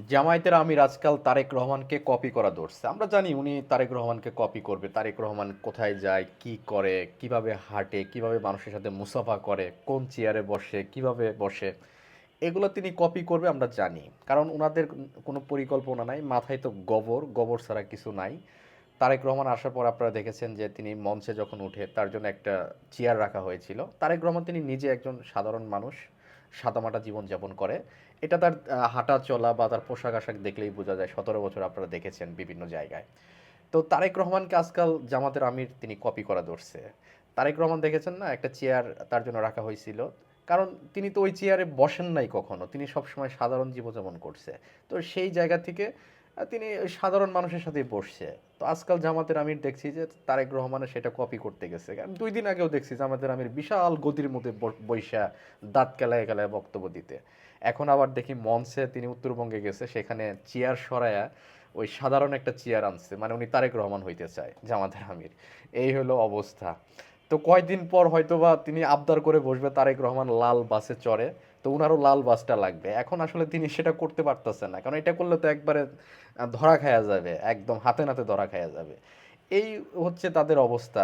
জামায়াতের আমির আজকাল তারেক রহমানকে কপি করা ধরছে। আমরা জানি উনি তারেক রহমানকে কপি করবে। তারেক রহমান কোথায় যায়, কি করে, কিভাবে হাঁটে, কিভাবে মানুষের সাথে মুসাফা করে, কোন চেয়ারে বসে, কিভাবে বসে, এগুলো তিনি কপি করবে আমরা জানি। কারণ উনাদের কোনো পরিকল্পনা নাই, মাথায় তো গোবর, গোবর ছাড়া কিছু নাই। তারেক রহমান আসার পর আপনারা দেখেছেন যে তিনি মঞ্চে যখন উঠে তার জন্য একটা চেয়ার রাখা হয়েছিল। তারেক রহমান তিনি নিজে একজন সাধারণ মানুষ, সাদামাটা জীবনযাপন করে। এটা তার হাঁটা চলা বা তার পোশাক আশাক দেখলেই বোঝা যায়। ১৭ বছর আপনারা দেখেছেন বিভিন্ন জায়গায়। তো তারেক রহমানকে আজকাল জামাতের আমির তিনি কপি করা ধরছে। তারেক রহমান দেখেছেন না একটা চেয়ার তার জন্য রাখা হয়েছিল। কারণ তিনি তো ওই চেয়ারে বসেন নাই কখনো। তিনি সবসময় সাধারণ জীবনযাপন করছে। তো সেই জায়গা থেকে তিনি ওই সাধারণ মানুষের সাথেই বসছে। তো আজকাল জামাতের আমির দেখছি যে তারেক রহমানের সেটা কপি করতে গেছে। কারণ ২ দিন আগেও দেখছি জামাতের আমির বিশাল গদির মধ্যে বইসা দাঁত কেলায় কেলায় বক্তব্য দিতে। এখন আবার দেখি মঞ্চে তিনি উত্তরবঙ্গে গেছে, সেখানে চেয়ার সরায়া ওই সাধারণ একটা চেয়ার আনছে। মানে উনি তারেক রহমান হইতে চায় জামাতের আমির। এই হলো অবস্থা। তো কয়দিন পর হয়তোবা তিনি আবদার করে বসবে তারেক রহমান লাল বাসে চড়ে। তো উনারও লাল বাসটা লাগবে। এখন আসলে তিনি সেটা করতে পারতেছেন না। কারণ এটা করলে তো একবারে ধরা খায়া যাবে। একদম হাতে নাতে ধরা খায়া যাবে। এই হচ্ছে তাদের অবস্থা।